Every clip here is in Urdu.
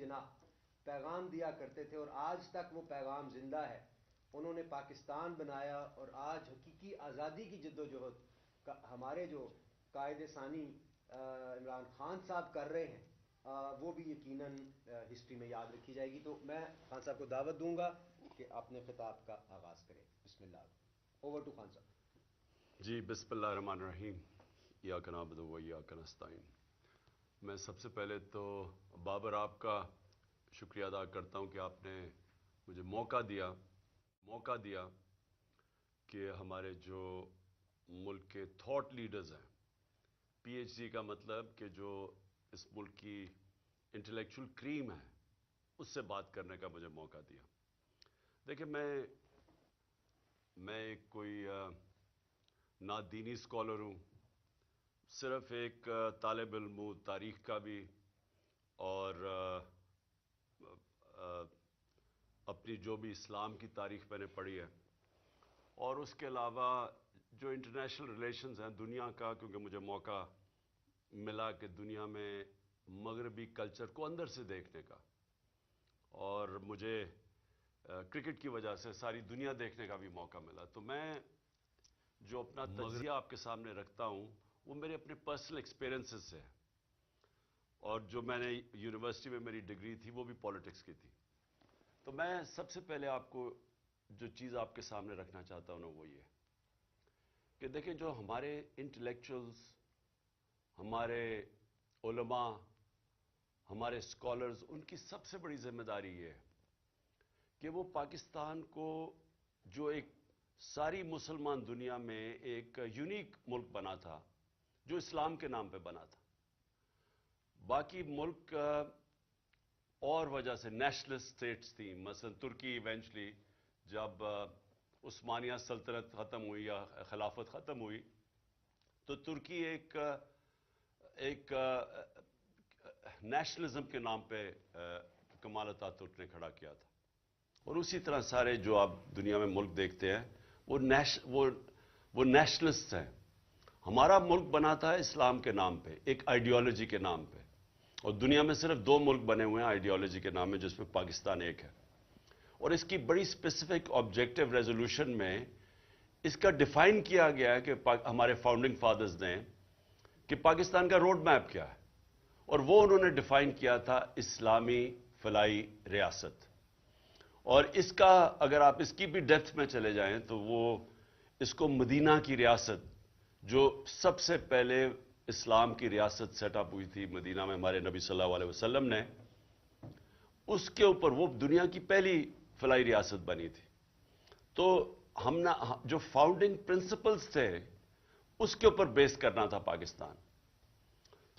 جناح پیغام دیا کرتے تھے اور آج تک وہ پیغام زندہ ہے. انہوں نے پاکستان بنایا اور آج حقیقی آزادی کی جدوجہد ہمارے جو قائد ثانی عمران خان صاحب کر رہے ہیں وہ بھی یقیناً ہسٹری میں یاد رکھی جائے گی. تو میں خان صاحب کو دعوت دوں گا کہ اپنے خطاب کا آغاز کریں. بسم اللہ. اوور ٹو خان صاحب. جی بسم اللہ الرحمن الرحیم. ایاک نعبد و ایاک نستعین. میں سب سے پہلے تو بابر آپ کا شکریہ ادا کرتا ہوں کہ آپ نے مجھے موقع دیا کہ ہمارے جو ملک کے تھاٹ لیڈرز ہیں, پی ایچ ڈی کا مطلب کہ جو اس ملک کی انٹلیکچول کریم ہے, اس سے بات کرنے کا مجھے موقع دیا. دیکھیں میں ایک کوئی نہ دینی اسکالر ہوں, صرف ایک طالب علم ہوں تاریخ کا بھی, اور اپنی جو بھی اسلام کی تاریخ میں نے پڑھی ہے, اور اس کے علاوہ جو انٹرنیشنل ریلیشنز ہیں دنیا کا, کیونکہ مجھے موقع ملا کہ دنیا میں مغربی کلچر کو اندر سے دیکھنے کا, اور مجھے کرکٹ کی وجہ سے ساری دنیا دیکھنے کا بھی موقع ملا. تو میں جو اپنا تجزیہ آپ کے سامنے رکھتا ہوں وہ میرے اپنے پرسنل ایکسپیرینسز سے ہے, اور جو میں نے یونیورسٹی میں میری ڈگری تھی وہ بھی پالیٹکس کی تھی. تو میں سب سے پہلے آپ کو جو چیز آپ کے سامنے رکھنا چاہتا ہوں نا وہ یہ کہ دیکھیں جو ہمارے انٹلیکچوئلز, ہمارے علماء, ہمارے اسکالرز, ان کی سب سے بڑی ذمہ داری یہ ہے کہ وہ پاکستان کو جو ایک ساری مسلمان دنیا میں ایک یونیک ملک بنا تھا جو اسلام کے نام پہ بنا تھا. باقی ملک اور وجہ سے نیشنلسٹ اسٹیٹس تھیں, مثلا ترکی ایونچولی جب عثمانیہ سلطنت ختم ہوئی یا خلافت ختم ہوئی تو ترکی ایک نیشنلزم کے نام پہ کمال اتاترک نے کھڑا کیا تھا. اور اسی طرح سارے جو آپ دنیا میں ملک دیکھتے ہیں وہ نیشنلسٹ ہیں. ہمارا ملک بنا تھا اسلام کے نام پہ, ایک آئیڈیالوجی کے نام پہ, اور دنیا میں صرف 2 ملک بنے ہوئے ہیں آئیڈیالوجی کے نام میں, جس میں پاکستان ایک ہے. اور اس کی بڑی اسپیسیفک آبجیکٹو ریزولوشن میں اس کا ڈیفائن کیا گیا ہے کہ ہمارے فاؤنڈنگ فادرز نے کہ پاکستان کا روڈ میپ کیا ہے, اور وہ انہوں نے ڈیفائن کیا تھا اسلامی فلاحی ریاست. اور اس کا اگر آپ اس کی بھی ڈیپتھ میں چلے جائیں تو وہ اس کو مدینہ کی ریاست, جو سب سے پہلے اسلام کی ریاست سیٹ اپ ہوئی تھی مدینہ میں ہمارے نبی صلی اللہ علیہ وسلم نے, اس کے اوپر وہ دنیا کی پہلی فلاحی ریاست بنی تھی. تو ہم نے جو فاؤنڈنگ پرنسپلز تھے اس کے اوپر بیس کرنا تھا پاکستان.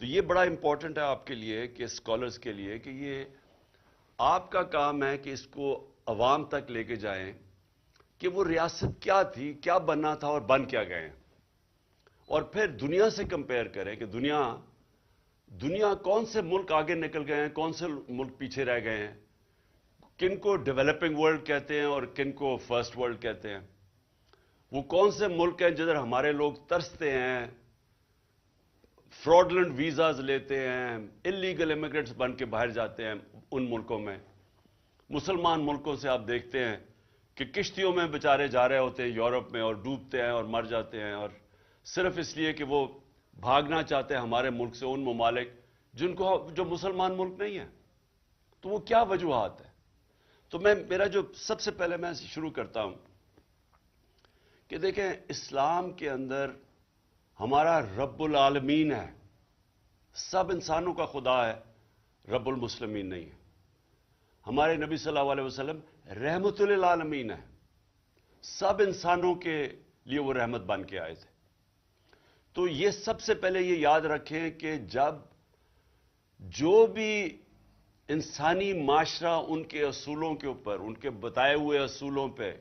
تو یہ بڑا امپورٹنٹ ہے آپ کے لیے کہ اسکالرز کے لیے کہ یہ آپ کا کام ہے کہ اس کو عوام تک لے کے جائیں کہ وہ ریاست کیا تھی, کیا بننا تھا اور بن کیا گئے ہیں, اور پھر دنیا سے کمپیئر کریں کہ دنیا کون سے ملک آگے نکل گئے ہیں, کون سے ملک پیچھے رہ گئے ہیں, کن کو ڈیولپنگ ورلڈ کہتے ہیں اور کن کو فرسٹ ورلڈ کہتے ہیں, وہ کون سے ملک ہیں جدھر ہمارے لوگ ترستے ہیں, فراڈلنٹ ویزاز لیتے ہیں, انلیگل امیگرنٹس بن کے باہر جاتے ہیں ان ملکوں میں. مسلمان ملکوں سے آپ دیکھتے ہیں کہ کشتیوں میں بیچارے جا رہے ہوتے ہیں یورپ میں اور ڈوبتے ہیں اور مر جاتے ہیں, اور صرف اس لیے کہ وہ بھاگنا چاہتے ہیں ہمارے ملک سے ان ممالک جو مسلمان ملک نہیں ہیں. تو وہ کیا وجوہات ہیں؟ تو میرا جو سب سے پہلے میں شروع کرتا ہوں کہ دیکھیں اسلام کے اندر ہمارا رب العالمین ہے, سب انسانوں کا خدا ہے, رب المسلمین نہیں ہے. ہمارے نبی صلی اللہ علیہ وسلم رحمت للعالمین ہے, سب انسانوں کے لیے وہ رحمت بن کے آئے تھے. تو یہ سب سے پہلے یہ یاد رکھیں کہ جب جو بھی انسانی معاشرہ ان کے اصولوں کے اوپر, ان کے بتائے ہوئے اصولوں پہ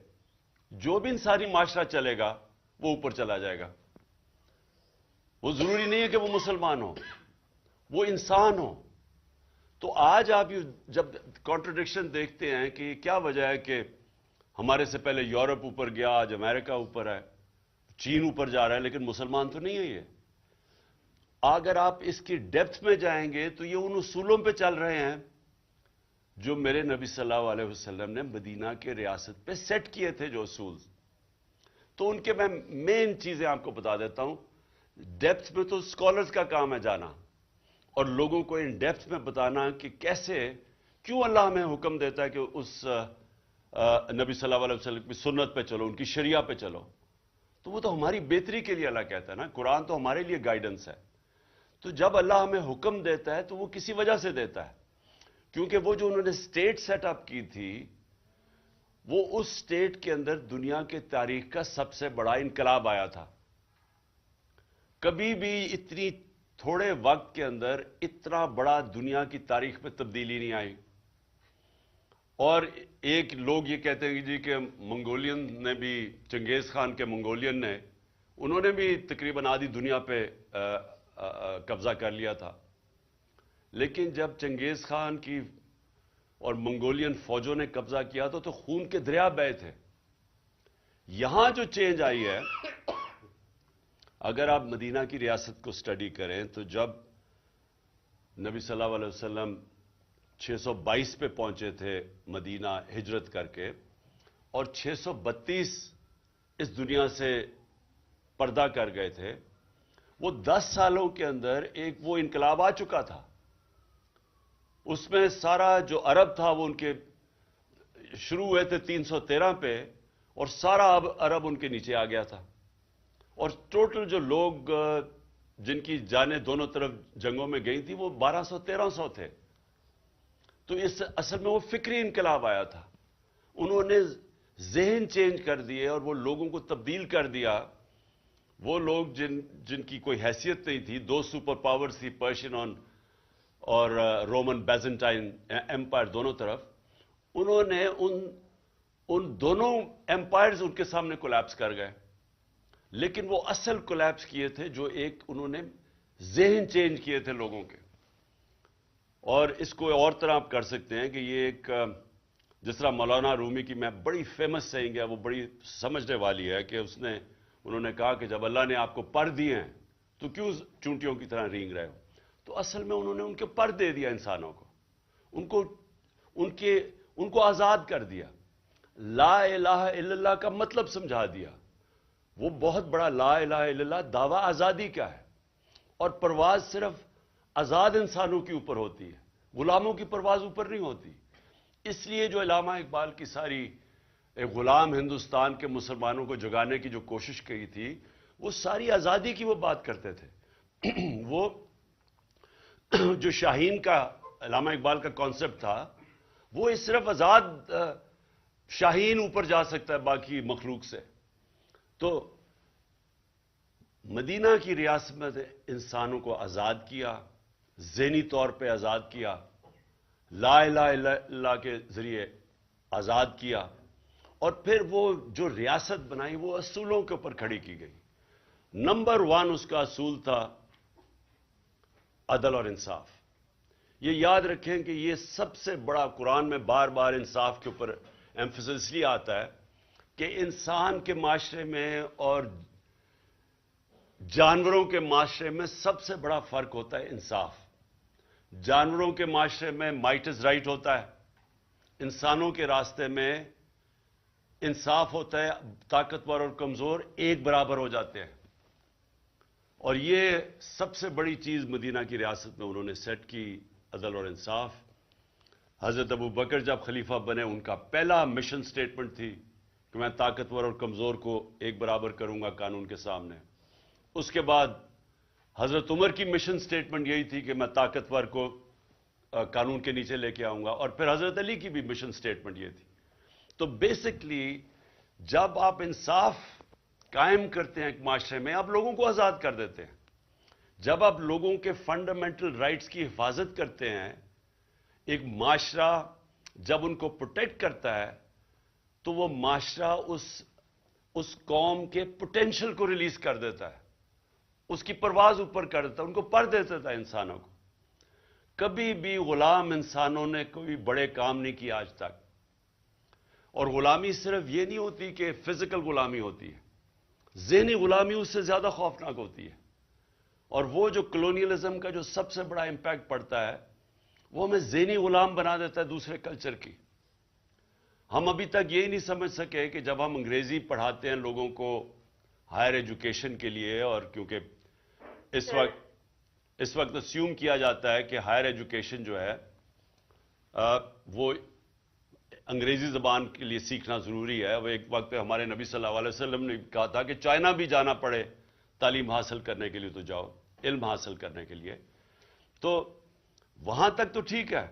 جو بھی انسانی معاشرہ چلے گا وہ اوپر چلا جائے گا. وہ ضروری نہیں ہے کہ وہ مسلمان ہو, وہ انسان ہو. تو آج آپ جب کانٹرڈکشن دیکھتے ہیں کہ کیا وجہ ہے کہ ہمارے سے پہلے یورپ اوپر گیا, آج امریکہ اوپر ہے, چین اوپر جا رہا ہے, لیکن مسلمان تو نہیں ہے یہ. اگر آپ اس کی ڈیپتھ میں جائیں گے تو یہ ان اصولوں پہ چل رہے ہیں جو میرے نبی صلی اللہ علیہ وسلم نے مدینہ کے ریاست پہ سیٹ کیے تھے جو اصول. تو ان کے میں مین چیزیں آپ کو بتا دیتا ہوں. ڈیپتھ میں تو اسکالرز کا کام ہے جانا اور لوگوں کو ان ڈیپتھ میں بتانا کہ کیسے, کیوں اللہ ہمیں حکم دیتا ہے کہ اس نبی صلی اللہ علیہ وسلم کی سنت پہ چلو, ان کی شریعہ پہ چلو. تو وہ تو ہماری بہتری کے لیے اللہ کہتا ہے نا, قرآن تو ہمارے لیے گائیڈنس ہے. تو جب اللہ ہمیں حکم دیتا ہے تو وہ کسی وجہ سے دیتا ہے, کیونکہ وہ جو انہوں نے اسٹیٹ سیٹ اپ کی تھی وہ اس اسٹیٹ کے اندر دنیا کے تاریخ کا سب سے بڑا انقلاب آیا تھا. کبھی بھی اتنی تھوڑے وقت کے اندر اتنا بڑا دنیا کی تاریخ میں تبدیلی نہیں آئی. اور ایک لوگ یہ کہتے ہیں جی کہ منگولین نے بھی, چنگیز خان کے منگولین نے, انہوں نے بھی تقریباً آدھی دنیا پہ قبضہ کر لیا تھا. لیکن جب چنگیز خان کی اور منگولین فوجوں نے قبضہ کیا تو خون کے دریا بہے تھے. یہاں جو چینج آئی ہے, اگر آپ مدینہ کی ریاست کو سٹڈی کریں تو جب نبی صلی اللہ علیہ وسلم 622 پہ پہنچے تھے مدینہ ہجرت کر کے, اور 632 اس دنیا سے پردہ کر گئے تھے, وہ 10 سالوں کے اندر ایک وہ انقلاب آ چکا تھا. اس میں سارا جو عرب تھا وہ ان کے شروع ہوئے تھے 313 پہ, اور سارا عرب ان کے نیچے آ گیا تھا. اور ٹوٹل جو لوگ جن کی جانیں دونوں طرف جنگوں میں گئی تھی وہ 1200-1300 تھے. تو اس اصل میں وہ فکری انقلاب آیا تھا. انہوں نے ذہن چینج کر دیے اور وہ لوگوں کو تبدیل کر دیا. وہ لوگ جن کی کوئی حیثیت نہیں تھی, 2 سپر پاورز تھی, پرشین اور رومن بیزنٹائن ایمپائر دونوں طرف, انہوں نے ان دونوں ایمپائرز ان کے سامنے کولیپس کر گئے. لیکن وہ اصل کولیپس کیے تھے جو ایک انہوں نے ذہن چینج کیے تھے لوگوں کے. اور اس کو اور طرح آپ کر سکتے ہیں کہ یہ ایک, جس طرح مولانا رومی کی میں بڑی فیمس سیئنگ ہے, وہ بڑی سمجھنے والی ہے, کہ انہوں نے کہا کہ جب اللہ نے آپ کو پر دیے ہیں تو کیوں چونٹیوں کی طرح رینگ رہے ہو. تو اصل میں انہوں نے ان کے پر دے دیا انسانوں کو, ان کو آزاد کر دیا. لا الہ الا اللہ کا مطلب سمجھا دیا. وہ بہت بڑا لا الہ الا اللہ دعویٰ آزادی کا ہے, اور پرواز صرف آزاد انسانوں کے اوپر ہوتی ہے, غلاموں کی پرواز اوپر نہیں ہوتی. اس لیے جو علامہ اقبال کی ساری غلام ہندوستان کے مسلمانوں کو جگانے کی جو کوشش کی تھی, وہ ساری آزادی کی وہ بات کرتے تھے. وہ جو شاہین کا علامہ اقبال کا کانسیپٹ تھا, وہ صرف آزاد شاہین اوپر جا سکتا ہے باقی مخلوق سے. تو مدینہ کی ریاست میں انسانوں کو آزاد کیا, ذہنی طور پہ آزاد کیا, لا الہ الا اللہ کے ذریعے آزاد کیا, اور پھر وہ جو ریاست بنائی وہ اصولوں کے اوپر کھڑی کی گئی. نمبر 1 اس کا اصول تھا عدل اور انصاف. یہ یاد رکھیں کہ یہ سب سے بڑا, قرآن میں بار بار انصاف کے اوپر ایمفیسس اس لیے آتا ہے کہ انسان کے معاشرے میں اور جانوروں کے معاشرے میں سب سے بڑا فرق ہوتا ہے انصاف. جانوروں کے معاشرے میں مائٹ از رائٹ ہوتا ہے, انسانوں کے راستے میں انصاف ہوتا ہے, طاقتور اور کمزور ایک برابر ہو جاتے ہیں. اور یہ سب سے بڑی چیز مدینہ کی ریاست میں انہوں نے سیٹ کی, عدل اور انصاف. حضرت ابو بکر جب خلیفہ بنے, ان کا پہلا مشن سٹیٹمنٹ تھی کہ میں طاقتور اور کمزور کو ایک برابر کروں گا قانون کے سامنے. اس کے بعد حضرت عمر کی مشن سٹیٹمنٹ یہی تھی کہ میں طاقتور کو قانون کے نیچے لے کے آؤں گا, اور پھر حضرت علی کی بھی مشن سٹیٹمنٹ یہ تھی. تو بیسکلی جب آپ انصاف قائم کرتے ہیں ایک معاشرے میں, آپ لوگوں کو آزاد کر دیتے ہیں. جب آپ لوگوں کے فنڈامنٹل رائٹس کی حفاظت کرتے ہیں, ایک معاشرہ جب ان کو پروٹیکٹ کرتا ہے تو وہ معاشرہ اس قوم کے پوٹینشل کو ریلیز کر دیتا ہے, اس کی پرواز اوپر کر دیتا ہے, ان کو پر دیتا تھا انسانوں کو. کبھی بھی غلام انسانوں نے کوئی بڑے کام نہیں کیا آج تک. اور غلامی صرف یہ نہیں ہوتی کہ فزیکل غلامی ہوتی ہے, ذہنی غلامی اس سے زیادہ خوفناک ہوتی ہے. اور وہ جو کلونیلزم کا جو سب سے بڑا امپیکٹ پڑتا ہے وہ ہمیں ذہنی غلام بنا دیتا ہے دوسرے کلچر کی. ہم ابھی تک یہی نہیں سمجھ سکے کہ جب ہم انگریزی پڑھاتے ہیں لوگوں کو ہائر ایجوکیشن کے لیے، اور کیونکہ اس وقت اسیوم کیا جاتا ہے کہ ہائر ایجوکیشن جو ہے وہ انگریزی زبان کے لیے سیکھنا ضروری ہے. وہ ایک وقت پہ ہمارے نبی صلی اللہ علیہ وسلم نے کہا تھا کہ چائنا بھی جانا پڑے تعلیم حاصل کرنے کے لیے تو جاؤ، علم حاصل کرنے کے لیے. تو وہاں تک تو ٹھیک ہے،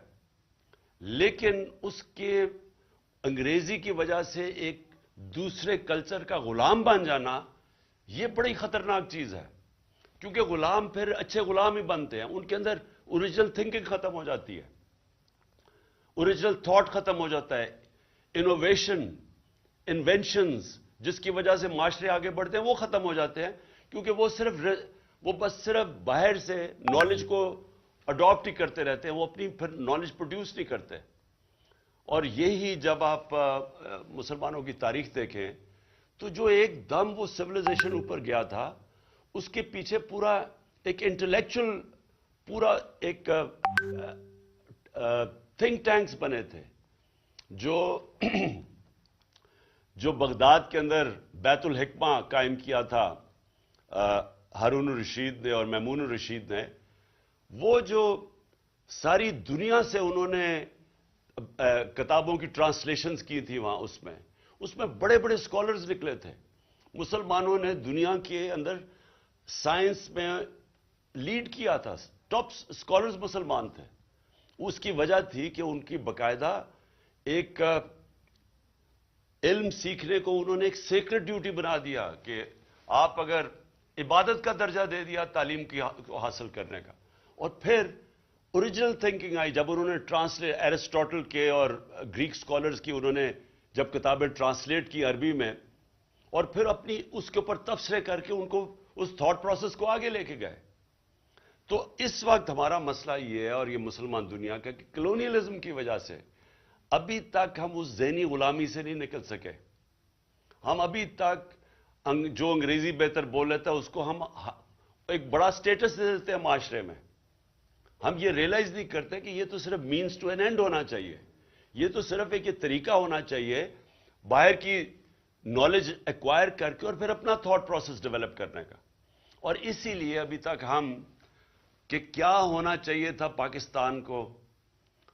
لیکن اس کے انگریزی کی وجہ سے ایک دوسرے کلچر کا غلام بن جانا یہ بڑی خطرناک چیز ہے. کیونکہ غلام پھر اچھے غلام ہی بنتے ہیں، ان کے اندر اوریجنل تھنکنگ ختم ہو جاتی ہے، اوریجنل تھاٹ ختم ہو جاتا ہے، انوویشن، انوینشنز جس کی وجہ سے معاشرے آگے بڑھتے ہیں وہ ختم ہو جاتے ہیں. کیونکہ وہ بس صرف باہر سے نالج کو اڈاپٹ ہی کرتے رہتے ہیں، وہ اپنی پھر نالج پروڈیوس نہیں کرتے. اور یہی جب آپ مسلمانوں کی تاریخ دیکھیں تو جو ایک دم وہ سویلائزیشن اوپر گیا تھا، اس کے پیچھے پورا ایک انٹلیکچوئل، پورا ایک تھنک ٹینکس بنے تھے جو بغداد کے اندر بیت الحکمہ قائم کیا تھا ہارون الرشید نے اور میمون الرشید نے. وہ جو ساری دنیا سے انہوں نے کتابوں کی ٹرانسلیشنز کی تھی وہاں، اس میں بڑے بڑے اسکالرز نکلے تھے. مسلمانوں نے دنیا کے اندر سائنس میں لیڈ کیا تھا، ٹاپ اسکالرز مسلمان تھے. اس کی وجہ تھی کہ ان کی باقاعدہ ایک علم سیکھنے کو انہوں نے ایک سیکرڈ ڈیوٹی بنا دیا کہ آپ اگر عبادت کا درجہ دے دیا تعلیم کی حاصل کرنے کا. اور پھر اوریجنل تھنکنگ آئی جب انہوں نے ٹرانسلیٹ ایرسٹوٹل کے اور گریک اسکالرز کی انہوں نے جب کتابیں ٹرانسلیٹ کی عربی میں، اور پھر اپنی اس کے اوپر تبصرے کر کے ان کو اس تھاٹ پروسیس کو آگے لے کے گئے. تو اس وقت ہمارا مسئلہ یہ ہے، اور یہ مسلمان دنیا کا، کہ کلونیلزم کی وجہ سے ابھی تک ہم اس ذہنی غلامی سے نہیں نکل سکے. ہم ابھی تک جو انگریزی بہتر بول لیتا ہے اس کو ہم ایک بڑا سٹیٹس دے دیتے ہیں معاشرے میں. ہم یہ ریئلائز نہیں کرتے کہ یہ تو صرف مینز ٹو این اینڈ ہونا چاہیے، یہ تو صرف ایک طریقہ ہونا چاہیے باہر کی نالج ایکوائر کر کے اور پھر اپنا تھاٹ پروسیس ڈیولپ کرنے کا. اور اسی لیے ابھی تک ہم کہ کیا ہونا چاہیے تھا پاکستان کو،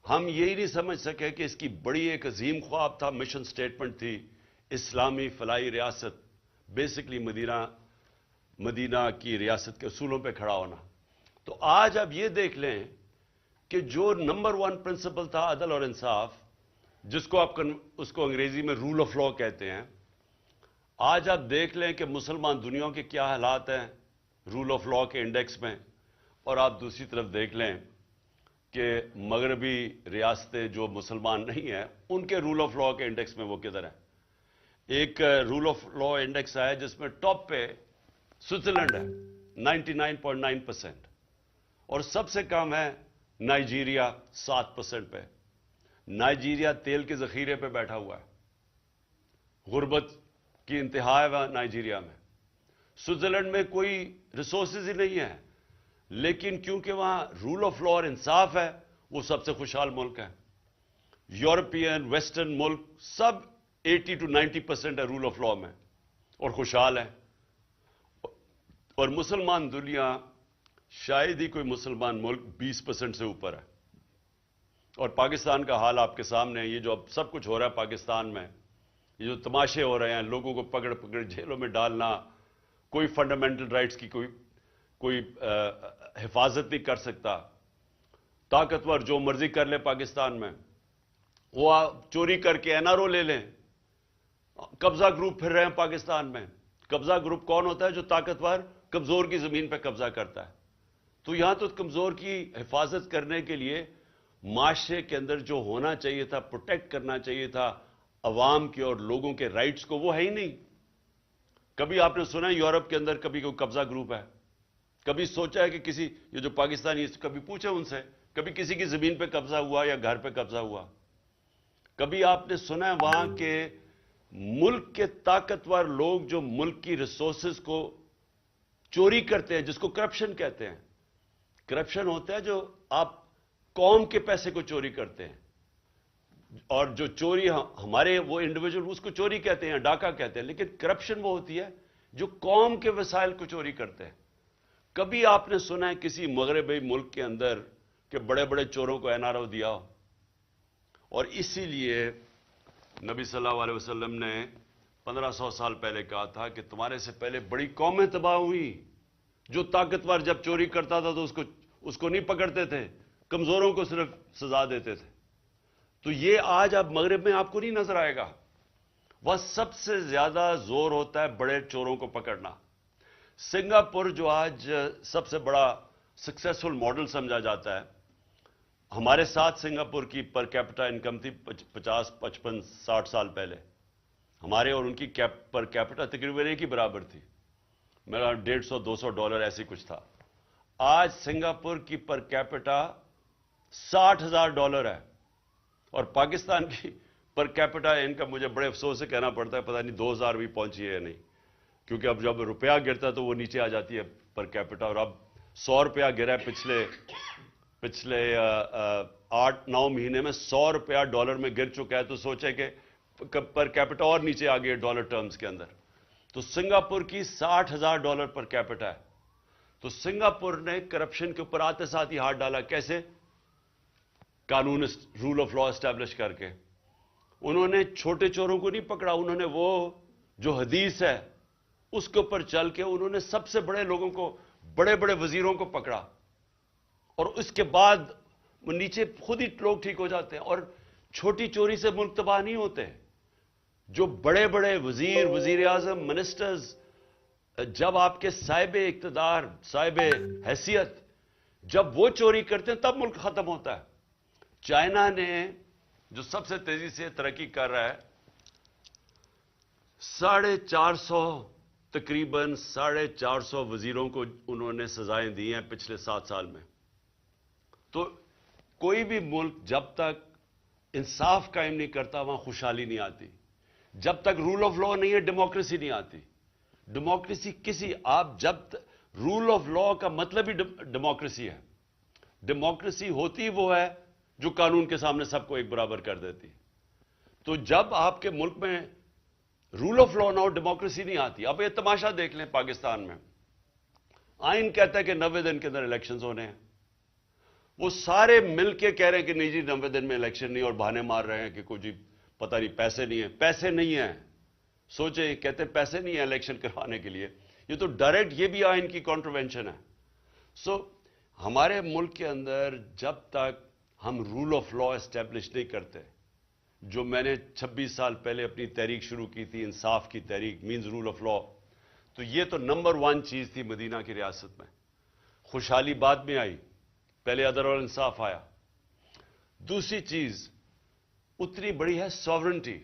ہم یہی نہیں سمجھ سکے کہ اس کی بڑی ایک عظیم خواب تھا، مشن سٹیٹمنٹ تھی اسلامی فلاحی ریاست، بیسکلی مدینہ کی ریاست کے اصولوں پہ کھڑا ہونا. تو آج آپ یہ دیکھ لیں کہ جو نمبر 1 پرنسپل تھا عدل اور انصاف، جس کو اس کو انگریزی میں رول آف لا کہتے ہیں، آج آپ دیکھ لیں کہ مسلمان دنیا کے کیا حالات ہیں رول آف لا کے انڈیکس میں. اور آپ دوسری طرف دیکھ لیں کہ مغربی ریاستیں جو مسلمان نہیں ہیں ان کے رول آف لا کے انڈیکس میں وہ کدھر ہیں. ایک رول آف لا انڈیکس ہے جس میں ٹاپ پہ سوئٹزرلینڈ ہے 99.9%، اور سب سے کم ہے نائجیریا 7% پہ. نائجیریا تیل کے ذخیرے پہ بیٹھا ہوا ہے، غربت کی انتہا ہے نائجیریا میں. سوئٹزرلینڈ میں کوئی ریسورسز ہی نہیں ہے، لیکن کیونکہ وہاں رول آف لا اور انصاف ہے وہ سب سے خوشحال ملک ہے. یورپین ویسٹرن ملک سب 80 to 90% ہے رول آف لا میں اور خوشحال ہے. اور مسلمان دنیا شاید ہی کوئی مسلمان ملک 20% سے اوپر ہے. اور پاکستان کا حال آپ کے سامنے ہے. یہ جو اب سب کچھ ہو رہا ہے پاکستان میں، یہ جو تماشے ہو رہے ہیں، لوگوں کو پکڑ جیلوں میں ڈالنا، کوئی فنڈامنٹل رائٹس کی کوئی حفاظت نہیں کر سکتا، طاقتور جو مرضی کر لے پاکستان میں، وہ چوری کر کے این آر او لے لیں. قبضہ گروپ پھر رہے ہیں پاکستان میں. قبضہ گروپ کون ہوتا ہے؟ جو طاقتور کمزور کی زمین پہ قبضہ کرتا ہے. تو یہاں تو کمزور کی حفاظت کرنے کے لیے معاشرے کے اندر جو ہونا چاہیے تھا، پروٹیکٹ کرنا چاہیے تھا عوام کے اور لوگوں کے رائٹس کو، وہ ہے ہی نہیں. کبھی آپ نے سنا ہے یورپ کے اندر کبھی کوئی قبضہ گروپ ہے؟ کبھی سوچا ہے کہ کسی یہ جو پاکستانی کبھی پوچھے ان سے کبھی کسی کی زمین پہ قبضہ ہوا یا گھر پہ قبضہ ہوا؟ کبھی آپ نے سنا ہے وہاں کے ملک کے طاقتور لوگ جو ملک کی ریسورسز کو چوری کرتے ہیں، جس کو کرپشن کہتے ہیں؟ کرپشن ہوتا ہے جو آپ قوم کے پیسے کو چوری کرتے ہیں. اور جو چوری ہمارے وہ انڈیویجول اس کو چوری کہتے ہیں, ڈاکہ کہتے ہیں, لیکن کرپشن وہ ہوتی ہے جو قوم کے وسائل کو چوری کرتے ہیں. کبھی آپ نے سنا ہے کسی مغربی ملک کے اندر کہ بڑے بڑے چوروں کو این آر او دیا ہو؟ اور اسی لیے نبی صلی اللہ علیہ وسلم نے 1500 سال پہلے کہا تھا کہ تمہارے سے پہلے بڑی قومیں تباہ ہوئی. جو طاقتور جب چوری کرتا تھا تو اس کو نہیں پکڑتے تھے, کمزوروں کو صرف سزا دیتے تھے. تو یہ آج اب مغرب میں آپ کو نہیں نظر آئے گا. وہ سب سے زیادہ زور ہوتا ہے بڑے چوروں کو پکڑنا. سنگاپور جو آج سب سے بڑا سکسیسفل ماڈل سمجھا جاتا ہے, ہمارے ساتھ سنگاپور کی پر کیپٹا انکم تھی 50, 55, 60 سال پہلے. ہمارے اور ان کی پر کیپٹا تقریباً ایک ہی برابر تھی. میرا $150-200 ایسے کچھ تھا. آج سنگاپور کی پر کیپٹا $60,000 ہے, اور پاکستان کی پر کیپٹا انکم مجھے بڑے افسوس سے کہنا پڑتا ہے پتہ نہیں 2000 بھی پہنچی ہے یا نہیں, کیونکہ اب جب روپیہ گرتا ہے تو وہ نیچے آ جاتی ہے پر کیپٹا. اور اب $100 گرا ہے پچھلے 8-9 مہینے میں $100 ڈالر میں گر چکا ہے. تو سوچے کہ پر کیپٹا اور نیچے آ گئی ہے ڈالر ٹرمز کے اندر. تو سنگاپور کی $60,000 پر کیپٹا ہے. تو سنگاپور نے کرپشن کے اوپر آتے ساتھ ہی ہاتھ ڈالا. کیسے؟ قانون رول آف لا اسٹیبلش کر کے. انہوں نے چھوٹے چوروں کو نہیں پکڑا, انہوں نے وہ جو حدیث ہے اس کے اوپر چل کے انہوں نے سب سے بڑے لوگوں کو, بڑے بڑے وزیروں کو پکڑا, اور اس کے بعد وہ نیچے خود ہی لوگ ٹھیک ہو جاتے ہیں. اور چھوٹی چوری سے ملک تباہ نہیں ہوتے. جو بڑے بڑے وزیر اعظم, منسٹرز, جب آپ کے صاحب اقتدار, صاحب حیثیت جب وہ چوری کرتے ہیں تب ملک ختم ہوتا ہے. چائنا نے جو سب سے تیزی سے ترقی کر رہا ہے, 450 تقریباً 450 وزیروں کو انہوں نے سزائیں دی ہیں پچھلے 7 سال میں. تو کوئی بھی ملک جب تک انصاف قائم نہیں کرتا وہاں خوشحالی نہیں آتی. جب تک رول آف لا نہیں ہے ڈیموکریسی نہیں آتی. ڈیموکریسی آپ جب رول آف لا کا مطلب ہی ڈیموکریسی ہے. ڈیموکریسی ہوتی وہ ہے جو قانون کے سامنے سب کو ایک برابر کر دیتی. تو جب آپ کے ملک میں رول آف لا نہ ہو ڈیموکریسی نہیں آتی. اب یہ تماشا دیکھ لیں پاکستان میں, آئین کہتا ہے کہ 90 دن کے اندر الیکشنز ہونے ہیں. وہ سارے مل کے کہہ رہے ہیں کہ نہیں جی 90 دن میں الیکشن نہیں, اور بہانے مار رہے ہیں کہ کوئی جی پتہ نہیں پیسے نہیں ہیں. پیسے نہیں ہیں, سوچے کہتے ہیں پیسے نہیں ہیں الیکشن کروانے کے لیے. یہ تو ڈائریکٹ یہ بھی آئین کی کانٹروینشن ہے. ہمارے ملک کے اندر جب تک ہم رول آف لا اسٹیبلش نہیں کرتے, جو میں نے 26 سال پہلے اپنی تحریک شروع کی تھی, انصاف کی تحریک مینز رول آف لا, تو یہ تو نمبر 1 چیز تھی مدینہ کی ریاست میں. خوشحالی بعد میں آئی, پہلے عدل اور انصاف آیا. دوسری چیز اتنی بڑی ہے ساورنٹی.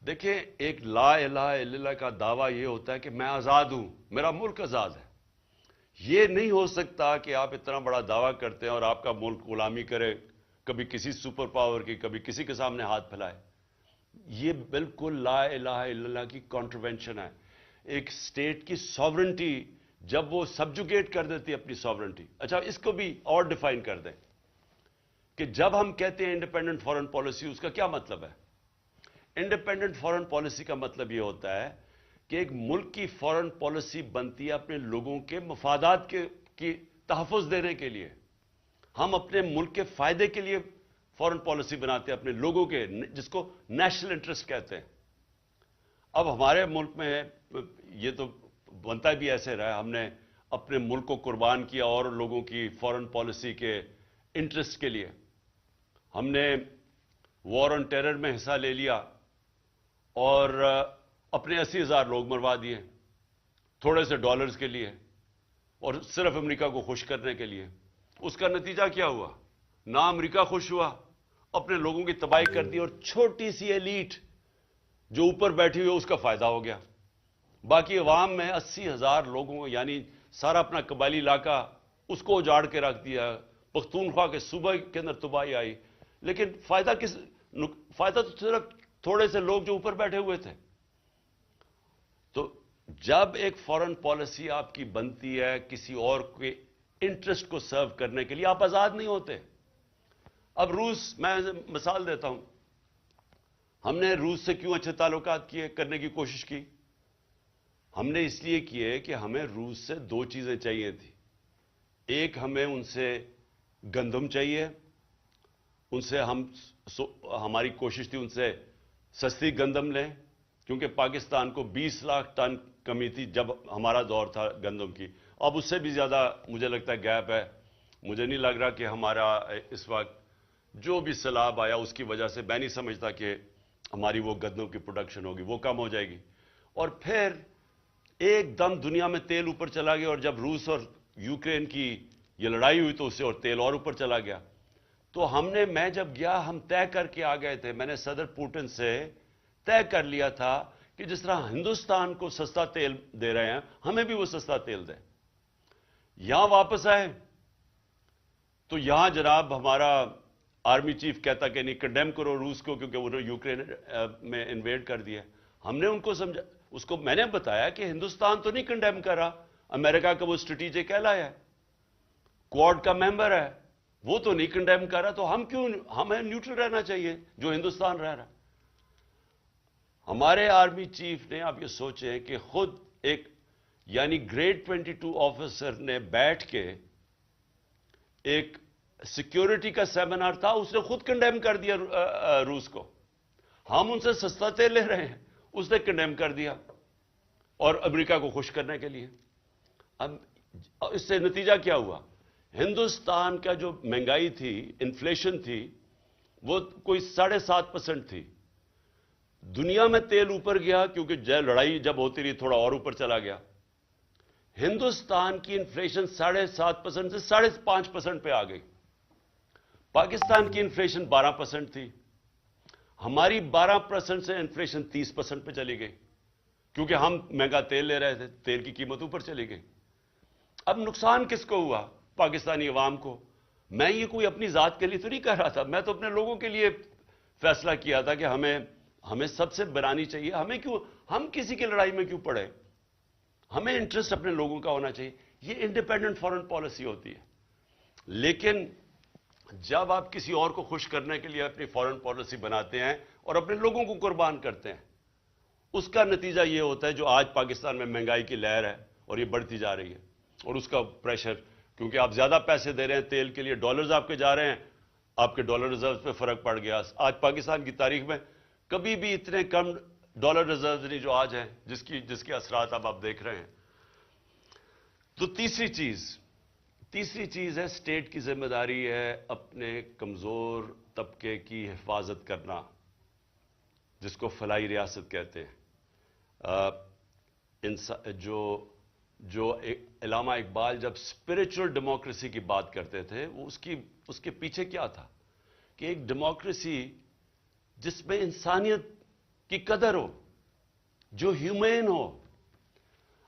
دیکھیں ایک لا الہ الا اللہ کا دعویٰ یہ ہوتا ہے کہ میں آزاد ہوں, میرا ملک آزاد ہے. یہ نہیں ہو سکتا کہ آپ اتنا بڑا دعویٰ کرتے ہیں اور آپ کا ملک غلامی کرے, کبھی کسی سپر پاور کی, کبھی کسی کے سامنے ہاتھ پھیلائے. یہ بالکل لا الہ الا اللہ کی کانٹروینشن ہے. ایک سٹیٹ کی ساورنٹی جب وہ سبجوگیٹ کر دیتی ہے اپنی ساورنٹی. اچھا اس کو بھی اور ڈیفائن کر دیں کہ جب ہم کہتے ہیں انڈیپینڈنٹ فارن پالیسی, اس کا کیا مطلب ہے؟ انڈیپینڈنٹ فارن پالیسی کا مطلب یہ ہوتا ہے کہ ایک ملک کی فارن پالیسی بنتی ہے اپنے لوگوں کے مفادات کی تحفظ دینے کے لیے. ہم اپنے ملک کے فائدے کے لیے فارن پالیسی بناتے ہیں اپنے لوگوں کے, جس کو نیشنل انٹرسٹ کہتے ہیں. اب ہمارے ملک میں یہ تو بنتا بھی ایسے رہا, ہم نے اپنے ملک کو قربان کیا اور لوگوں کی فارن پالیسی کے انٹرسٹ کے لیے. ہم نے وار آن ٹیرر میں حصہ لے لیا اور اپنے 80,000 لوگ مروا دیے تھوڑے سے ڈالرز کے لیے, اور صرف امریکہ کو خوش کرنے کے لیے. اس کا نتیجہ کیا ہوا؟ نہ امریکہ خوش ہوا, اپنے لوگوں کی تباہی کر دی, اور چھوٹی سی ایلیٹ جو اوپر بیٹھی ہوئی اس کا فائدہ ہو گیا. باقی عوام میں 80,000 لوگوں کو, یعنی سارا اپنا قبائلی علاقہ اس کو اجاڑ کے رکھ دیا. پختونخوا کے صوبہ کے اندر تباہی آئی, لیکن فائدہ تو صرف تھوڑے سے لوگ جو اوپر بیٹھے ہوئے تھے. تو جب ایک فارن پالیسی آپ کی بنتی ہے کسی اور کے انٹرسٹ کو سرو کرنے کے لیے, آپ آزاد نہیں ہوتے. اب روس، میں مثال دیتا ہوں، ہم نے روس سے کیوں اچھے تعلقات کرنے کی کوشش کی؟ ہم نے اس لیے کیے کہ ہمیں روس سے دو چیزیں چاہیے تھی. ایک، ہمیں ان سے گندم چاہیے، ان سے ہماری کوشش تھی ان سے سستی گندم لیں، کیونکہ پاکستان کو 20 لاکھ ٹن کمی تھی جب ہمارا دور تھا گندم کی. اب اس سے بھی زیادہ مجھے لگتا ہے گیپ ہے. مجھے نہیں لگ رہا کہ ہمارا اس وقت جو بھی سیلاب آیا اس کی وجہ سے، میں نہیں سمجھتا کہ ہماری وہ گندم کی پروڈکشن ہوگی، وہ کم ہو جائے گی. اور پھر ایک دم دنیا میں تیل اوپر چلا گیا، اور جب روس اور یوکرین کی یہ لڑائی ہوئی تو اس سے اور تیل اور اوپر چلا گیا. تو میں جب گیا، ہم طے کر کے آ گئے تھے، میں نے صدر پوٹن سے طے کر لیا تھا کہ جس طرح ہندوستان کو سستا تیل دے رہے ہیں، ہمیں بھی وہ سستا تیل دیں. یہاں واپس آئے تو یہاں جناب ہمارا آرمی چیف کہتا کہ نہیں، کنڈیم کرو روس کو کیونکہ انہوں نے یوکرین میں انویڈ کر دیا. ہم نے ان کو سمجھا، اس کو میں نے بتایا کہ ہندوستان تو نہیں کنڈیم کر رہا، امریکہ کا وہ اسٹریٹجک ایلائی ہے، کوڈ کا ممبر ہے، وہ تو نہیں کنڈیم کر رہا، تو ہمیں نیوٹرل رہنا چاہیے جو ہندوستان رہ رہا. ہمارے آرمی چیف نے، آپ یہ سوچیں کہ خود ایک یعنی گریڈ 22 آفیسر نے بیٹھ کے ایک سیکیورٹی کا سیمینار تھا، اس نے خود کنڈیم کر دیا روس کو. ہم ان سے سستا تیل لے رہے ہیں، اس نے کنڈیم کر دیا، اور امریکہ کو خوش کرنے کے لیے. اب اس سے نتیجہ کیا ہوا؟ ہندوستان کا جو مہنگائی تھی، انفلیشن تھی، وہ کوئی 7.5% تھی. دنیا میں تیل اوپر گیا کیونکہ لڑائی جب ہوتی رہی تھوڑا اور اوپر چلا گیا. ہندوستان کی انفلیشن 7.5% سے 5.5% پہ آ گئی. پاکستان کی انفلیشن 12% تھی. ہماری 12% سے انفلیشن 30% پہ چلی گئی کیونکہ ہم مہنگا تیل لے رہے تھے، تیل کی قیمت اوپر چلی گئی. اب نقصان کس کو ہوا؟ پاکستانی عوام کو. میں یہ کوئی اپنی ذات کے لیے تو نہیں کہہ رہا تھا، میں تو اپنے لوگوں کے لیے فیصلہ کیا تھا کہ ہمیں سب سے بنانی چاہیے. ہم کسی کی لڑائی میں کیوں پڑے؟ ہمیں انٹرسٹ اپنے لوگوں کا ہونا چاہیے. یہ انڈیپینڈنٹ فارن پالیسی ہوتی ہے. لیکن جب آپ کسی اور کو خوش کرنے کے لیے اپنی فارن پالیسی بناتے ہیں اور اپنے لوگوں کو قربان کرتے ہیں، اس کا نتیجہ یہ ہوتا ہے جو آج پاکستان میں مہنگائی کی لہر ہے اور یہ بڑھتی جا رہی ہے، اور اس کا پریشر، کیونکہ آپ زیادہ پیسے دے رہے ہیں تیل کے لیے، ڈالرز آپ کے جا رہے ہیں، آپ کے ڈالر ریزرو پہ فرق پڑ گیا. آج پاکستان کی تاریخ میں کبھی بھی اتنے کم ڈالر ریزرو نہیں جو آج ہیں، جس کے اثرات اب آپ دیکھ رہے ہیں. تو تیسری چیز ہے اسٹیٹ کی ذمہ داری ہے اپنے کمزور طبقے کی حفاظت کرنا، جس کو فلاحی ریاست کہتے ہیں. جو علامہ اقبال جب اسپرچل ڈیموکریسی کی بات کرتے تھے، وہ اس کے پیچھے کیا تھا کہ ایک ڈیموکریسی جس میں انسانیت کی قدر ہو، جو ہیومین ہو.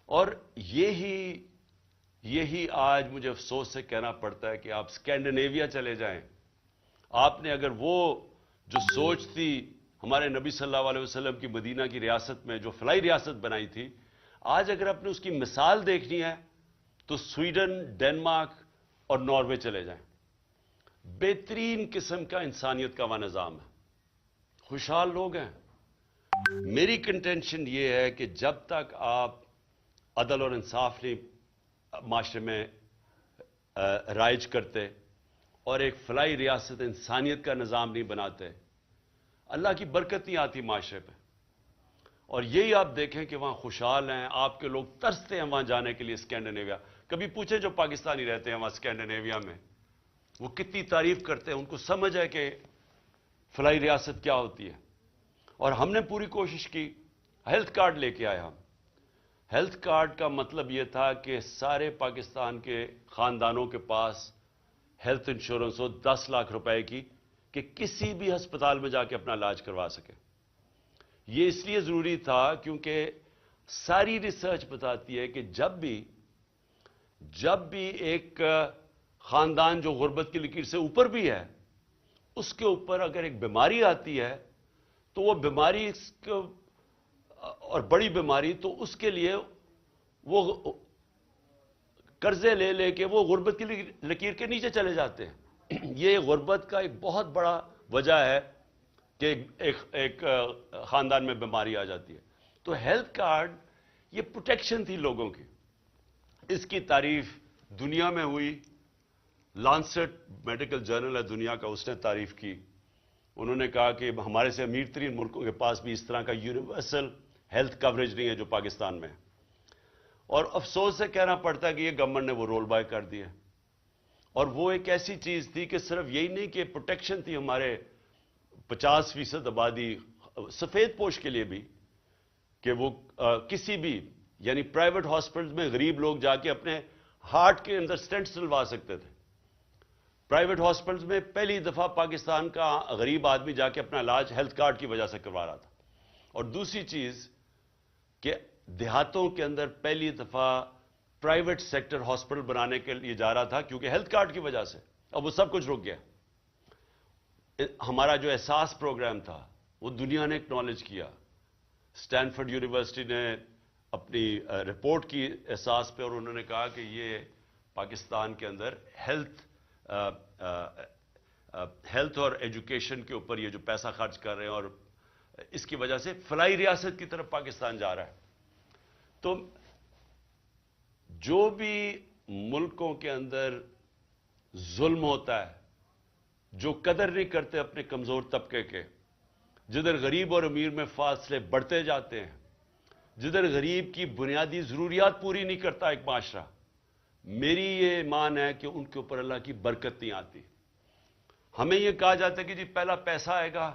اور یہی آج مجھے افسوس سے کہنا پڑتا ہے کہ آپ اسکینڈینیویا چلے جائیں، آپ نے اگر وہ جو سوچ تھی ہمارے نبی صلی اللہ علیہ وسلم کی مدینہ کی ریاست میں جو فلاحی ریاست بنائی تھی، آج اگر آپ نے اس کی مثال دیکھنی ہے تو سویڈن، ڈنمارک اور ناروے چلے جائیں. بہترین قسم کا انسانیت کا وہ نظام ہے، خوشحال لوگ ہیں. میری کنٹینشن یہ ہے کہ جب تک آپ عدل اور انصاف نہیں معاشرے میں رائج کرتے اور ایک فلاحی ریاست انسانیت کا نظام نہیں بناتے، اللہ کی برکت نہیں آتی معاشرے پہ. اور یہی آپ دیکھیں کہ وہاں خوشحال ہیں، آپ کے لوگ ترستے ہیں وہاں جانے کے لیے اسکینڈینیویا. کبھی پوچھیں جو پاکستانی رہتے ہیں وہاں اسکینڈینیویا میں، وہ کتنی تعریف کرتے ہیں، ان کو سمجھ ہے کہ فلاحی ریاست کیا ہوتی ہے. اور ہم نے پوری کوشش کی، ہیلتھ کارڈ لے کے آئے ہم. ہیلتھ کارڈ کا مطلب یہ تھا کہ سارے پاکستان کے خاندانوں کے پاس ہیلتھ انشورنس ہو 10 لاکھ روپے کی، کہ کسی بھی ہسپتال میں جا کے اپنا علاج کروا سکے. یہ اس لیے ضروری تھا کیونکہ ساری ریسرچ بتاتی ہے کہ جب بھی ایک خاندان جو غربت کی لکیر سے اوپر بھی ہے، اس کے اوپر اگر ایک بیماری آتی ہے تو وہ بیماری اور بڑی بیماری، تو اس کے لیے وہ قرضے لے کے وہ غربت کی لکیر کے نیچے چلے جاتے ہیں. یہ غربت کا ایک بہت بڑا وجہ ہے کہ ایک خاندان میں بیماری آ جاتی ہے. تو ہیلتھ کارڈ یہ پروٹیکشن تھی لوگوں کی. اس کی تعریف دنیا میں ہوئی. لانسٹ میڈیکل جرنل ہے دنیا کا, اس نے تعریف کی. انہوں نے کہا کہ ہمارے سے امیر ترین ملکوں کے پاس بھی اس طرح کا یونیورسل ہیلتھ کوریج نہیں ہے جو پاکستان میں ہے. اور افسوس سے کہنا پڑتا ہے کہ یہ گورنمنٹ نے وہ رول بیک کر دیا. اور وہ ایک ایسی چیز تھی کہ صرف یہی نہیں کہ پروٹیکشن تھی ہمارے 50% آبادی سفید پوش کے لیے بھی, کہ وہ کسی بھی یعنی پرائیویٹ ہاسپٹل میں غریب لوگ جا کے اپنے ہارٹ کے اندر سٹینٹ ڈلوا سکتے تھے. پرائیویٹ ہاسپٹلز میں پہلی دفعہ پاکستان کا غریب آدمی جا کے اپنا علاج ہیلتھ کارڈ کی وجہ سے کروا رہا تھا. اور دوسری چیز کہ دیہاتوں کے اندر پہلی دفعہ پرائیویٹ سیکٹر ہاسپٹل بنانے کے لیے جا رہا تھا کیونکہ ہیلتھ کارڈ کی وجہ سے. اب وہ سب کچھ رک گیا. ہمارا جو احساس پروگرام تھا وہ دنیا نے اکنالج کیا. اسٹینفورڈ یونیورسٹی نے اپنی رپورٹ کی احساس پہ, اور انہوں نے کہا کہ یہ پاکستان کے اندر ہیلتھ اور ایجوکیشن کے اوپر یہ جو پیسہ خرچ کر رہے ہیں اور اس کی وجہ سے فلاحی ریاست کی طرف پاکستان جا رہا ہے. تو جو بھی ملکوں کے اندر ظلم ہوتا ہے, جو قدر نہیں کرتے اپنے کمزور طبقے کے, جدھر غریب اور امیر میں فاصلے بڑھتے جاتے ہیں, جدھر غریب کی بنیادی ضروریات پوری نہیں کرتا ایک معاشرہ, میری یہ ایمان ہے کہ ان کے اوپر اللہ کی برکت نہیں آتی. ہمیں یہ کہا جاتا ہے کہ جی پہلا پیسہ آئے گا,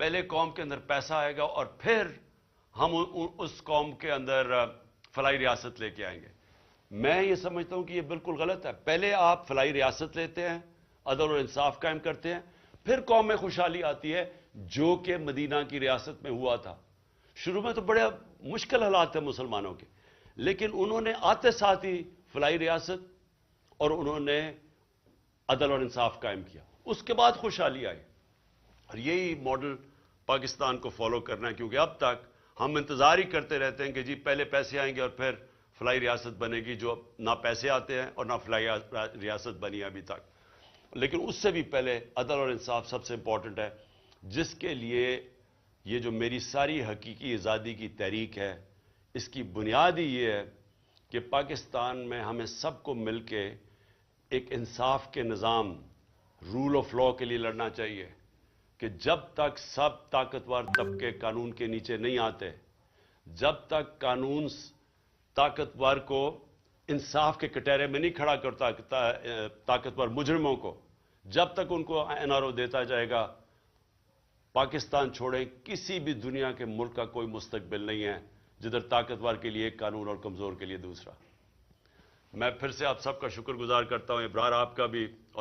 پہلے قوم کے اندر پیسہ آئے گا اور پھر ہم اس قوم کے اندر فلاحی ریاست لے کے آئیں گے. میں یہ سمجھتا ہوں کہ یہ بالکل غلط ہے. پہلے آپ فلاحی ریاست لیتے ہیں, عدل اور انصاف قائم کرتے ہیں, پھر قوم میں خوشحالی آتی ہے, جو کہ مدینہ کی ریاست میں ہوا تھا. شروع میں تو بڑے مشکل حالات تھے مسلمانوں کے, لیکن انہوں نے آتے ساتھ ہی فلاحی ریاست اور انہوں نے عدل اور انصاف قائم کیا. اس کے بعد خوشحالی آئی. اور یہی ماڈل پاکستان کو فالو کرنا ہے, کیونکہ اب تک ہم انتظار ہی کرتے رہتے ہیں کہ جی پہلے پیسے آئیں گے اور پھر فلاحی ریاست بنے گی, جو نہ پیسے آتے ہیں اور نہ فلاحی ریاست بنی ابھی تک. لیکن اس سے بھی پہلے عدل اور انصاف سب سے امپورٹنٹ ہے, جس کے لیے یہ جو میری ساری حقیقی آزادی کی تحریک ہے, اس کی بنیاد ہی یہ ہے کہ پاکستان میں ہمیں سب کو مل کے ایک انصاف کے نظام, رول آف لا کے لیے لڑنا چاہیے. کہ جب تک سب طاقتور طبقے قانون کے نیچے نہیں آتے, جب تک قانون طاقتور کو انصاف کے کٹہرے میں نہیں کھڑا کرتا طاقتور مجرموں کو, جب تک ان کو این آر او دیتا جائے گا, پاکستان چھوڑیں کسی بھی دنیا کے ملک کا کوئی مستقبل نہیں ہے جدھر طاقتور کے لیے ایک قانون اور کمزور کے لیے دوسرا. میں پھر سے آپ سب کا شکر گزار کرتا ہوں, ابرار آپ کا بھی,